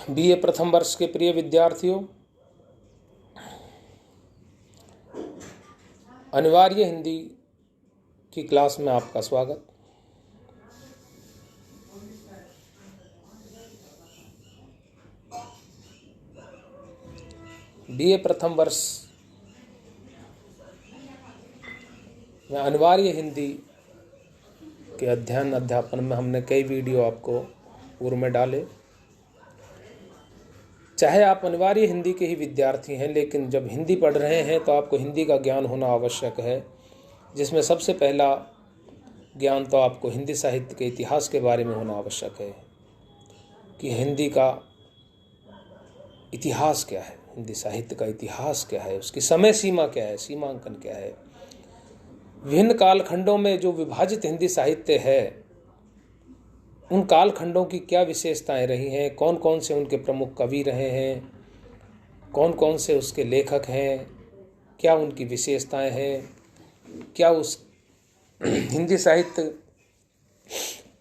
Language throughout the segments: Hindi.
बीए प्रथम वर्ष के प्रिय विद्यार्थियों, अनिवार्य हिंदी की क्लास में आपका स्वागत। बीए प्रथम वर्ष में अनिवार्य हिंदी के अध्यापन में हमने कई वीडियो आपको पूर्व में डाले। चाहे आप अनिवार्य हिंदी के ही विद्यार्थी हैं, लेकिन जब हिंदी पढ़ रहे हैं तो आपको हिंदी का ज्ञान होना आवश्यक है, जिसमें सबसे पहला ज्ञान तो आपको हिंदी साहित्य के इतिहास के बारे में होना आवश्यक है कि हिंदी का इतिहास क्या है, हिंदी साहित्य का इतिहास क्या है, उसकी समय सीमा क्या है, सीमांकन क्या है, विभिन्न कालखंडों में जो विभाजित हिंदी साहित्य है उन कालखंडों की क्या विशेषताएं रही हैं, कौन कौन से उनके प्रमुख कवि रहे हैं, कौन कौन से उसके लेखक हैं, क्या उनकी विशेषताएं हैं, क्या उस हिंदी साहित्य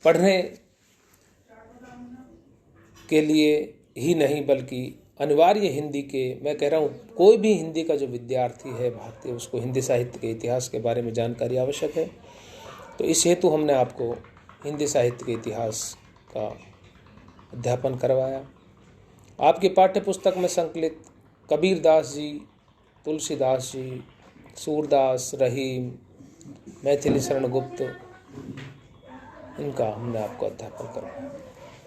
पढ़ने के लिए ही नहीं बल्कि अनिवार्य हिंदी के, मैं कह रहा हूँ कोई भी हिंदी का जो विद्यार्थी है भारतीय, उसको हिंदी साहित्य के इतिहास के बारे में जानकारी आवश्यक है। तो इस हेतु हमने आपको हिंदी साहित्य के इतिहास का अध्यापन करवाया। आपकी पाठ्य पुस्तक में संकलित कबीरदास जी, तुलसीदास जी, सूरदास, रहीम, मैथिली शरण गुप्त, इनका हमने आपको अध्यापन करवाया।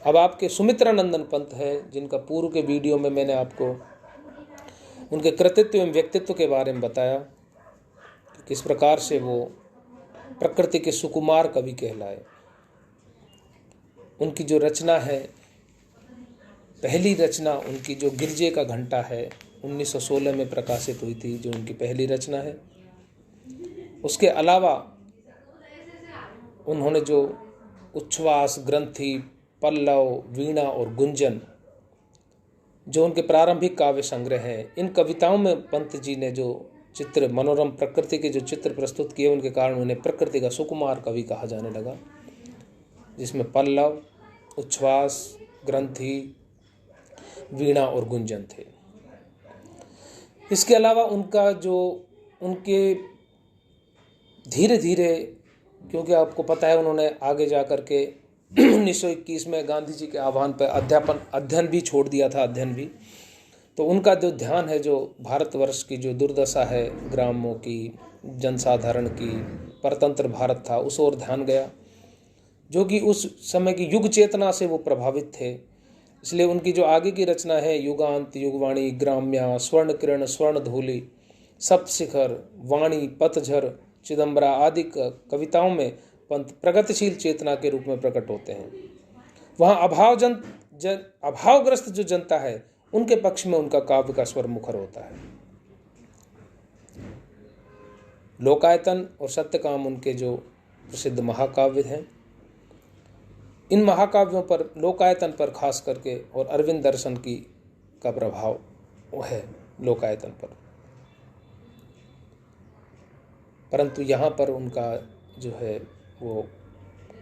अब आपके सुमित्रानंदन पंत है, जिनका पूर्व के वीडियो में मैंने आपको उनके कृतित्व एवं व्यक्तित्व के बारे में बताया कि किस प्रकार से वो प्रकृति के सुकुमार कवि कहलाए। उनकी जो रचना है, पहली रचना उनकी जो गिरजे का घंटा है, 1916 में प्रकाशित हुई थी, जो उनकी पहली रचना है। उसके अलावा उन्होंने जो उच्छ्वास, ग्रंथि, पल्लव, वीणा और गुंजन, जो उनके प्रारंभिक काव्य संग्रह हैं, इन कविताओं में पंत जी ने जो चित्र, मनोरम प्रकृति के जो चित्र प्रस्तुत किए, उनके कारण उन्हें प्रकृति का सुकुमार कवि कहा जाने लगा, जिसमें पल्लव, उच्छ्वास, ग्रंथि, वीणा और गुंजन थे। इसके अलावा उनके धीरे धीरे, क्योंकि आपको पता है उन्होंने आगे जा कर के 1921 में गांधी जी के आह्वान पर अध्ययन भी छोड़ दिया था, अध्ययन भी। तो उनका जो ध्यान है, जो भारतवर्ष की जो दुर्दशा है, ग्रामों की, जनसाधारण की, परतंत्र भारत था, उस ओर ध्यान गया, जो कि उस समय की युग चेतना से वो प्रभावित थे। इसलिए उनकी जो आगे की रचना है, युगांत, युगवाणी, ग्राम्या, स्वर्ण किरण, स्वर्ण धूलि, सप्तशिखर, वाणी, पतझर, चिदम्बरा आदि कविताओं में पंत प्रगतिशील चेतना के रूप में प्रकट होते हैं। वहाँ अभावग्रस्त जो जनता है, उनके पक्ष में उनका काव्य का स्वर मुखर होता है। लोकायतन और सत्यकाम उनके जो प्रसिद्ध महाकाव्य हैं। इन महाकाव्यों पर, लोकायतन पर खास करके, और अरविंद दर्शन की का प्रभाव है लोकायतन पर। परंतु यहाँ पर उनका जो है वो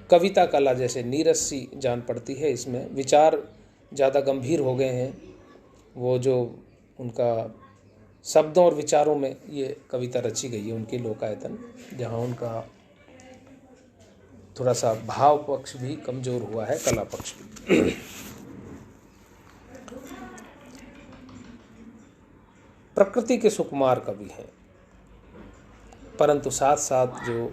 कविता कला जैसे नीरस सी जान पड़ती है। इसमें विचार ज़्यादा गंभीर हो गए हैं। वो जो उनका शब्दों और विचारों में ये कविता रची गई है उनकी लोकायतन, जहाँ उनका थोड़ा सा भाव पक्ष भी कमजोर हुआ है, कला पक्ष भी। प्रकृति के सुकुमार कवि हैं, परंतु साथ साथ जो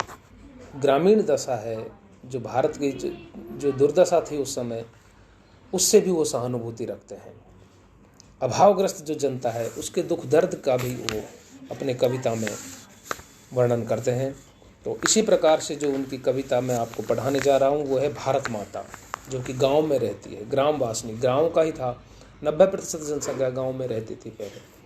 ग्रामीण दशा है, जो भारत की जो दुर्दशा थी उस समय, उससे भी वो सहानुभूति रखते हैं। अभावग्रस्त जो जनता है, उसके दुख दर्द का भी वो अपने कविता में वर्णन करते हैं। तो इसी प्रकार से जो उनकी कविता मैं आपको पढ़ाने जा रहा हूँ, वो है भारत माता, जो कि गांव में रहती है, ग्रामवासिनी, गांव का ही था। 90% जनसंख्या गांव में रहती थी पहले।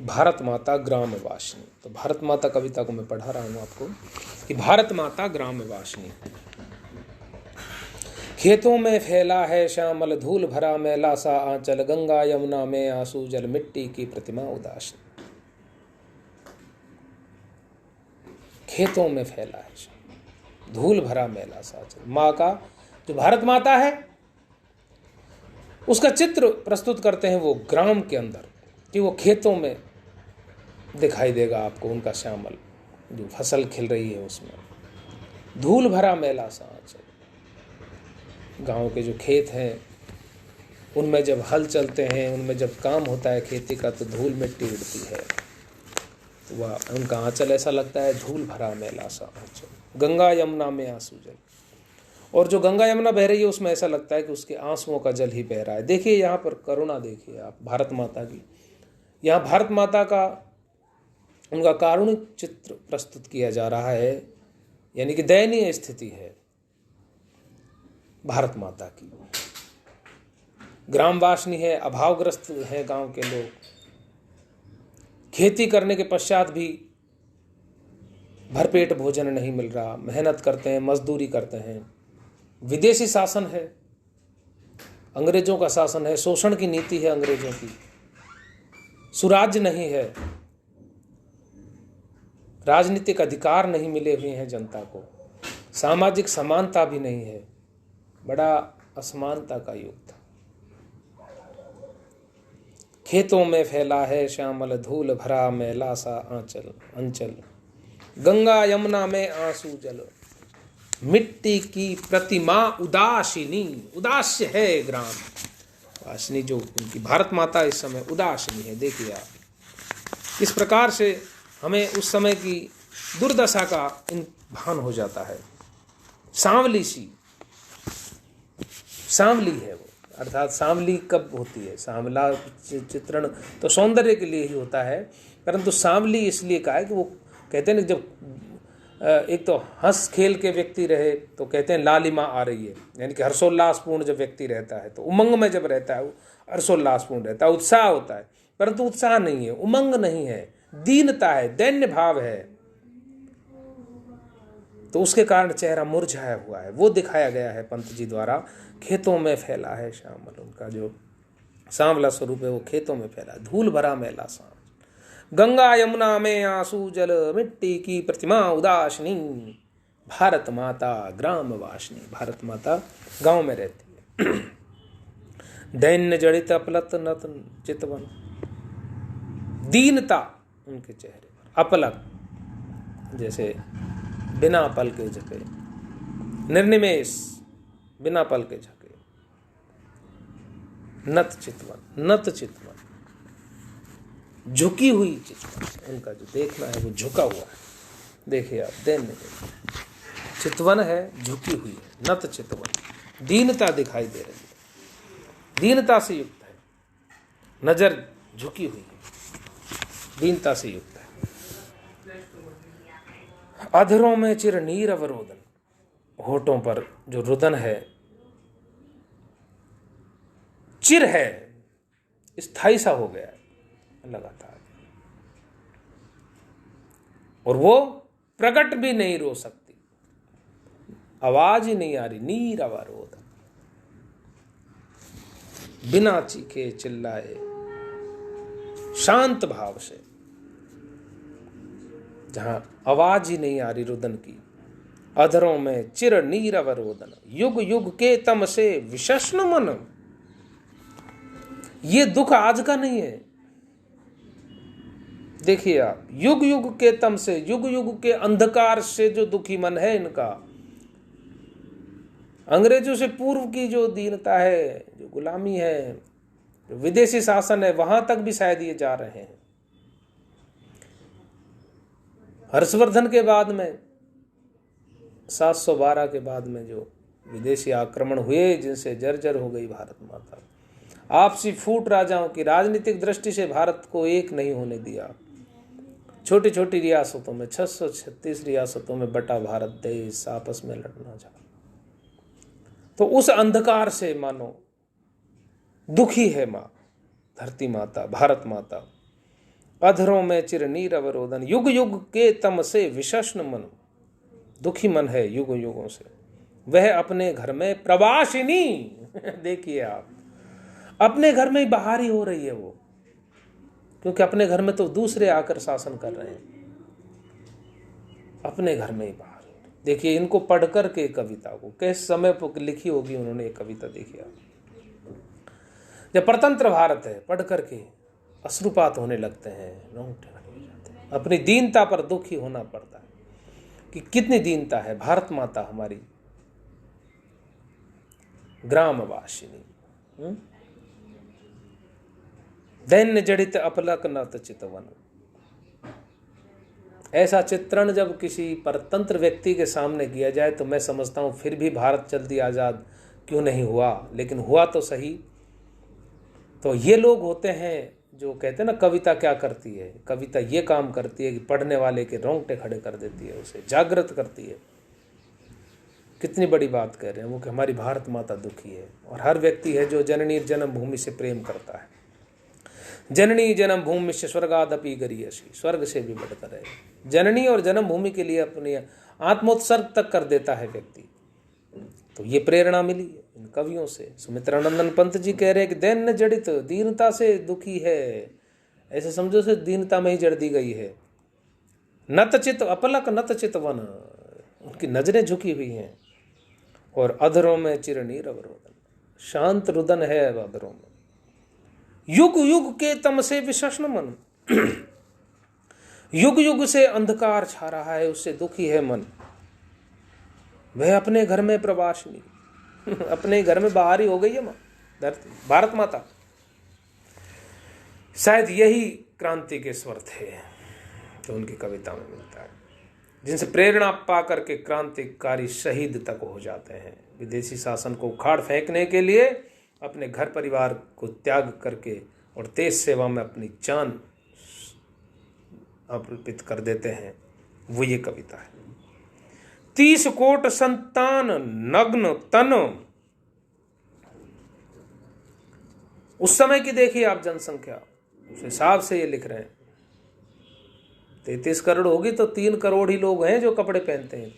भारत माता ग्रामवासिनी। तो भारत माता कविता को मैं पढ़ा रहा हूँ आपको कि भारत माता ग्रामवासिनी। खेतों में फैला है श्यामल धूल भरा मैला सा आंचल, गंगा यमुना में आंसू जल, मिट्टी की प्रतिमा उदास। खेतों में फैला है धूल भरा मैला सा आंचल। माँ का, जो भारत माता है, उसका चित्र प्रस्तुत करते हैं वो ग्राम के अंदर, कि वो खेतों में दिखाई देगा आपको उनका श्यामल, जो फसल खिल रही है उसमें। धूल भरा मैला सा आंचल। गांव के जो खेत हैं उनमें जब हल चलते हैं, उनमें जब काम होता है खेती का, तो धूल मिट्टी उड़ती है, तो वह उनका आंचल ऐसा लगता है धूल भरा मैला सा आंचल। गंगा यमुना में आंसू जल, और जो गंगा यमुना बह रही है उसमें ऐसा लगता है कि उसके आंसुओं का जल ही बह रहा है। देखिए यहाँ पर करुणा, देखिए आप भारत माता की, यहाँ भारत माता का उनका कारुणिक चित्र प्रस्तुत किया जा रहा है, यानी कि दयनीय स्थिति है भारत माता की। ग्रामवासिनी है, अभावग्रस्त है गांव के लोग, खेती करने के पश्चात भी भरपेट भोजन नहीं मिल रहा, मेहनत करते हैं, मजदूरी करते हैं। विदेशी शासन है, अंग्रेजों का शासन है, शोषण की नीति है अंग्रेजों की, सुराज्य नहीं है, राजनीतिक अधिकार नहीं मिले हुए हैं जनता को, सामाजिक समानता भी नहीं है, बड़ा असमानता का युग था। खेतों में फैला है श्यामल धूल भरा मैला सा आंचल अंचल, गंगा यमुना में आंसू जल, मिट्टी की प्रतिमा उदासिनी। उदास्य है ग्राम वासिनी, जो उनकी भारत माता इस समय उदासिनी है। देखिए आप किस प्रकार से हमें उस समय की दुर्दशा का भान हो जाता है। सांवली सी, सांवली है वो, अर्थात सांवली कब होती है? सांवला चित्रण तो सौंदर्य के लिए ही होता है, परंतु सांवली इसलिए कहा है कि वो कहते हैं जब एक तो हंस खेल के व्यक्ति रहे तो कहते हैं लालिमा आ रही है, यानी कि हर्षोल्लासपूर्ण जब व्यक्ति रहता है तो उमंग में जब रहता है वो हर्षोल्लासपूर्ण रहता है, उत्साह होता है, परंतु उत्साह नहीं है, उमंग नहीं है, दीनता है, दैन्य भाव है, तो उसके कारण चेहरा मुरझाया हुआ है, वो दिखाया गया है पंत जी द्वारा। खेतों में फैला है श्यामल, उनका जो सांवला स्वरूप है वो खेतों में फैला, धूल भरा मैला सांवल। गंगा यमुना में आंसू जल, मिट्टी की प्रतिमा उदासिनी, भारत माता ग्राम वासिनी। भारत माता गांव में रहती है। दैन्य जड़ित अपलत नत चितवन, दीनता उनके चेहरे पर, अपलक जैसे बिना पल के झके, निर्निमेष बिना पल के झके, नत चितवन, नत चितवन, झुकी हुई चितवन, उनका जो देखना है वो झुका हुआ है। देखिए आप, दैन्य चितवन है, झुकी हुई है, नत चितवन, दीनता दिखाई दे रही है, दीनता से युक्त है, नजर झुकी हुई है, दीनता से युक्त है। अधरों में चिर नीर अवरोधन, होठों पर जो रुदन है, चिर है, स्थायी सा हो गया है लगातार, और वो प्रकट भी नहीं रो सकती, आवाज ही नहीं आ रही, नीर अवरोधन, बिना चीखे चिल्लाए, शांत भाव से, जहां आवाज ही नहीं आ रही रुदन की। अधरों में चिर नीर अवरोधन, युग युग के तम से विषष्ण मन। ये दुख आज का नहीं है, देखिए आप, युग युग के तम से, युग युग के अंधकार से जो दुखी मन है इनका, अंग्रेजों से पूर्व की जो दीनता है, जो गुलामी है, जो विदेशी शासन है, वहां तक भी शायद ये जा रहे हैं। हर्षवर्धन के बाद में, 712 के बाद में जो विदेशी आक्रमण हुए, जिनसे जर्जर हो गई भारत माता, आपसी फूट राजाओं की, राजनीतिक दृष्टि से भारत को एक नहीं होने दिया। छोटी छोटी रियासतों में, 636 रियासतों में बटा भारत देश आपस में लड़ना चाहा। तो उस अंधकार से मानो दुखी है माँ, धरती माता, भारत माता। अधरों में चिर नीर अवरोधन, युग युग के तम से विषष्ण मन, दुखी मन है युग युगों से। वह अपने घर में प्रवासिनी, देखिए आप, अपने घर में ही बाहरी हो रही है वो, क्योंकि अपने घर में तो दूसरे आकर शासन कर रहे हैं, अपने घर में ही बाहर। देखिए इनको पढ़कर के कविता को, किस समय पर लिखी होगी उन्होंने ये कविता, देखिए आप। जब परतंत्र भारत है, पढ़ करके अश्रुपात होने लगते हैं, रोंगटे खड़े हो जाते हैं। अपनी दीनता पर दुखी होना पड़ता है कि कितनी दीनता है। भारत माता हमारी ग्रामवासिनी, दैन्य जड़ित अपलक नत चितवन। ऐसा चित्रण जब किसी परतंत्र व्यक्ति के सामने किया जाए तो मैं समझता हूँ फिर भी भारत जल्दी आज़ाद क्यों नहीं हुआ, लेकिन हुआ तो सही। तो ये लोग होते हैं जो कहते हैं ना, कविता क्या करती है, कविता ये काम करती है कि पढ़ने वाले के रोंगटे खड़े कर देती है, उसे जागृत करती है। कितनी बड़ी बात कह रहे हैं वो कि हमारी भारत माता दुखी है। और हर व्यक्ति है जो जननी जन्मभूमि से प्रेम करता है। जननी जन्मभूमि से स्वर्गादपि गरीयसी, स्वर्ग से भी बढ़कर है। जननी और जन्मभूमि के लिए अपनी आत्मोत्सर्ग तक कर देता है व्यक्ति। तो ये प्रेरणा मिली इन कवियों से। सुमित्रानंदन पंत जी कह रहे हैं कि दैन्य जड़ित, दीनता से दुखी है, ऐसे समझो से दीनता में ही जड़ दी गई है। नतचित अपलक नतचित वन, उनकी नजरें झुकी हुई हैं। और अधरों में चिरनीर अवरोधन, शांत रुदन है अधरों में। युग युग के तम से विषष्ण मन, युग युग से अंधकार छा रहा है, उससे दुखी है मन। वह अपने घर में प्रवासिनी, अपने घर में बाहरी हो गई है माँ धरती, भारत माता। शायद यही क्रांति के स्वर थे जो उनकी कविता में मिलता है, जिनसे प्रेरणा पा करके क्रांतिकारी शहीद तक हो जाते हैं। विदेशी शासन को उखाड़ फेंकने के लिए अपने घर परिवार को त्याग करके और देश सेवा में अपनी जान अर्पित कर देते हैं, वो ये कविता है। 30 कोट संतान नग्न तन, उस समय की देखिए आप जनसंख्या, उस हिसाब से ये लिख रहे हैं। 33 करोड़ होगी तो 3 करोड़ ही लोग हैं जो कपड़े पहनते हैं।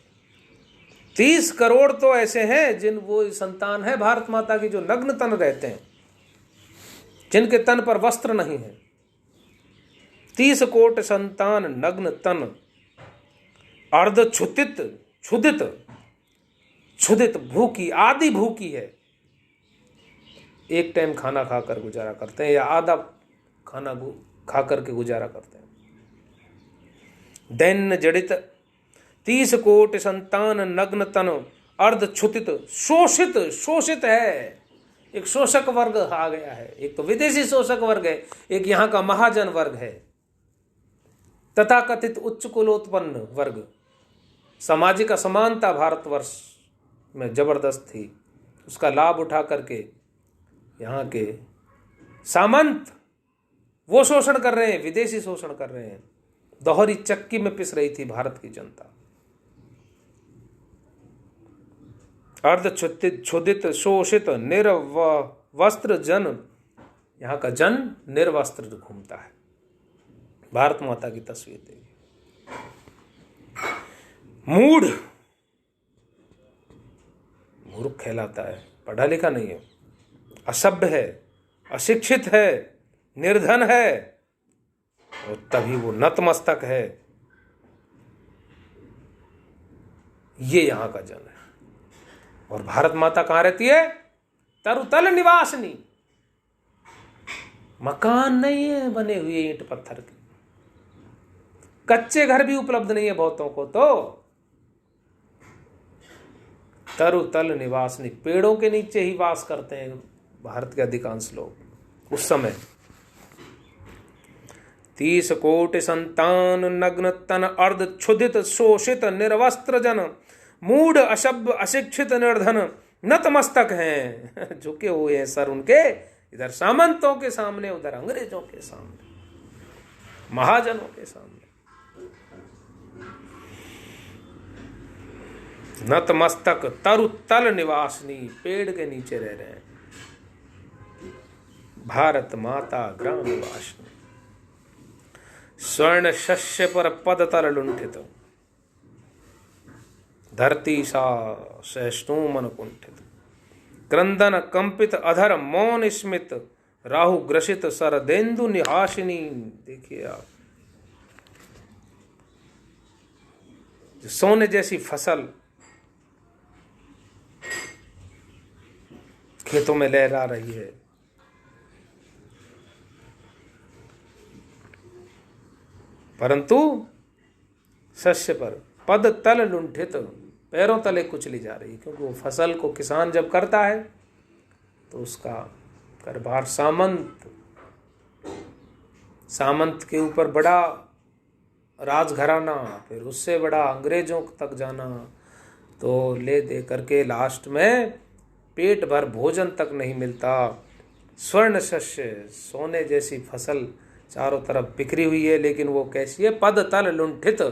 30 करोड़ तो ऐसे हैं जिन वो संतान है भारत माता की जो नग्न तन रहते हैं, जिनके तन पर वस्त्र नहीं है। 30 कोट संतान नग्न तन, अर्ध क्षुदित क्षुदित क्षुदित, भूखी आदि भूखी है। एक टाइम खाना खाकर गुजारा करते हैं या आधा खाना खा करके गुजारा करते हैं। दैन्य जड़ित 30 कोट संतान नग्न तन, अर्ध क्षुदित, शोषित, शोषित है। एक शोषक वर्ग आ गया है, एक तो विदेशी शोषक वर्ग है, एक यहाँ का महाजन वर्ग है, तथाकथित उच्च कुलोत्पन्न वर्ग। सामाजिक असमानता भारतवर्ष में जबरदस्त थी, उसका लाभ उठा करके यहाँ के सामंत वो शोषण कर रहे हैं, विदेशी शोषण कर रहे हैं। दोहरी चक्की में पिस रही थी भारत की जनता। अर्ध क्षुदित शोषित निर्वस्त्र जन, यहाँ का जन निर्वस्त्र घूमता है। भारत माता की तस्वीर देखिए। मूढ़, मूर्ख कहलाता है, पढ़ा लिखा नहीं है, असभ्य है, अशिक्षित है, निर्धन है, और तभी वो नतमस्तक है। ये यहां का जन है। और भारत माता कहां रहती है? तरुतल निवासनी, मकान नहीं है बने हुए ईंट पत्थर के, कच्चे घर भी उपलब्ध नहीं है बहुतों को। तो तरुतल निवासनी, पेड़ों के नीचे ही वास करते हैं भारत के अधिकांश लोग उस समय। 30 कोटि संतान नग्न तन, अर्ध क्षुदित शोषित निर्वस्त्र जन, मूढ़ असभ्य अशिक्षित निर्धन, नतमस्तक हैं, झुके हुए हैं सर उनके, इधर सामंतों के सामने, उधर अंग्रेजों के सामने, महाजनों के सामने। नतमस्तक तरुतल निवासनी, पेड़ के नीचे रह रहे हैं। भारत माता ग्राम निवासनी, स्वर्ण शस्य पर पद तल लुंठित, धरती सा सहिष्णु मन कुंठित, क्रंदन कंपित अधर मौन स्मित, राहु ग्रसित सरदेन्दु निहासिनी। देखिए आप, सोने जैसी फसल खेतों में लहरा रही है, परंतु शस्य पर पद तल लुंठित, पैरों तले कुचली जा रही है। क्योंकि वो फसल को किसान जब करता है तो उसका कारभार सामंत के ऊपर बड़ा राजघराना, फिर उससे बड़ा अंग्रेजों तक जाना, तो ले दे करके लास्ट में पेट भर भोजन तक नहीं मिलता। स्वर्ण शस्य, सोने जैसी फसल चारों तरफ बिखरी हुई है, लेकिन वो कैसी है? पद तल लुंठित,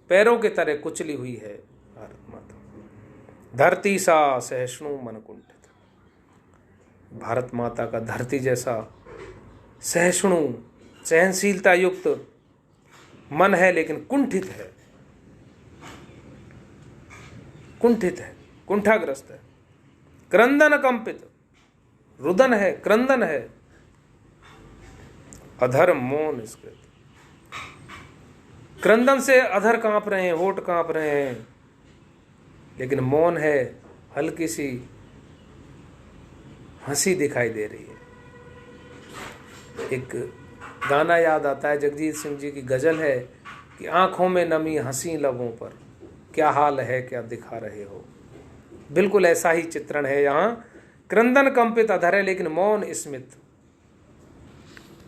पैरों के तरह कुचली हुई है भारत माता। धरती सा सहिष्णु मन कुंठित, भारत माता का धरती जैसा सहिष्णु सहनशीलता युक्त मन है, लेकिन कुंठित है, कुंठाग्रस्त है। क्रंदन कंपित, रुदन है, क्रंदन है। अधर मौन स्कृत, क्रंदन से अधर कांप रहे हैं, होठ कांप रहे हैं, लेकिन मौन है, हल्की सी हंसी दिखाई दे रही है। एक गाना याद आता है, जगजीत सिंह जी की गजल है कि आंखों में नमी हंसी लबों पर, क्या हाल है क्या दिखा रहे हो। बिल्कुल ऐसा ही चित्रण है यहाँ। क्रंदन कंपित अधर है, लेकिन मौन स्मित,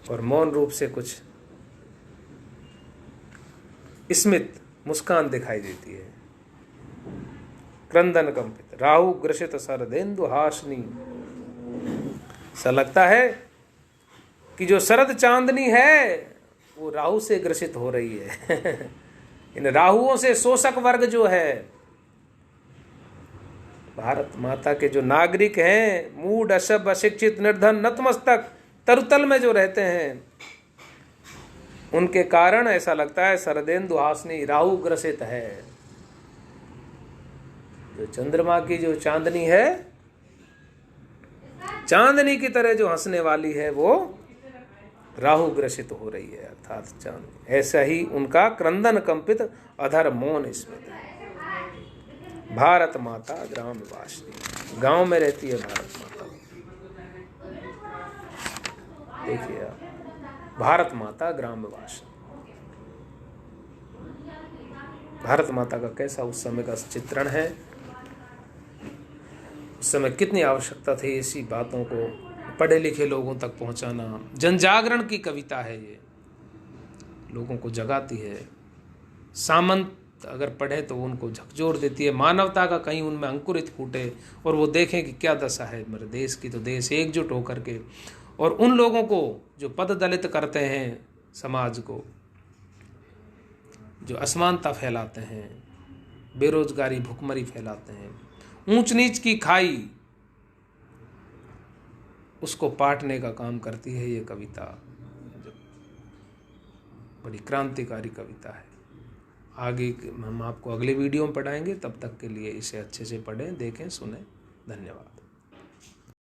और मौन रूप से कुछ स्मित मुस्कान दिखाई देती है। क्रंदन कंपित, राहु ग्रसित शरदेन्दु हासनी, ऐसा लगता है कि जो शरद चांदनी है वो राहु से ग्रसित हो रही है। इन राहुओं से शोषक वर्ग जो है, भारत माता के जो नागरिक हैं, मूढ़ असभ्य अशिक्षित निर्धन नतमस्तक तरुतल में जो रहते हैं, उनके कारण ऐसा लगता है शरदेन्दु हासनी, राहु ग्रसित है। जो चंद्रमा की जो चांदनी है, चांदनी की तरह जो हंसने वाली है, वो राहु ग्रसित हो रही है, अर्थात चांदनी। ऐसा ही उनका क्रंदन कंपित अधर मौन स्मित। भारत माता ग्राम वासिनी, गांव में रहती है भारत माता। देखिए आप, भारत माता ग्राम वासिनी, भारत माता का कैसा उस समय का चित्रण है। उस समय कितनी आवश्यकता थी ऐसी बातों को पढ़े लिखे लोगों तक पहुंचाना। जन जागरण की कविता है ये, लोगों को जगाती है। सामंत अगर पढ़े तो उनको झकझोर देती है, मानवता का कहीं उनमें अंकुरित फूटे और वो देखें कि क्या दशा है मेरे देश की। तो देश एकजुट होकर के, और उन लोगों को जो पद दलित करते हैं, समाज को जो असमानता फैलाते हैं, बेरोजगारी भुखमरी फैलाते हैं, ऊंच नीच की खाई, उसको पाटने का काम करती है ये कविता। बड़ी क्रांतिकारी कविता है। आगे हम आपको अगले वीडियो में पढ़ाएंगे, तब तक के लिए इसे अच्छे से पढ़ें, देखें, सुनें। धन्यवाद।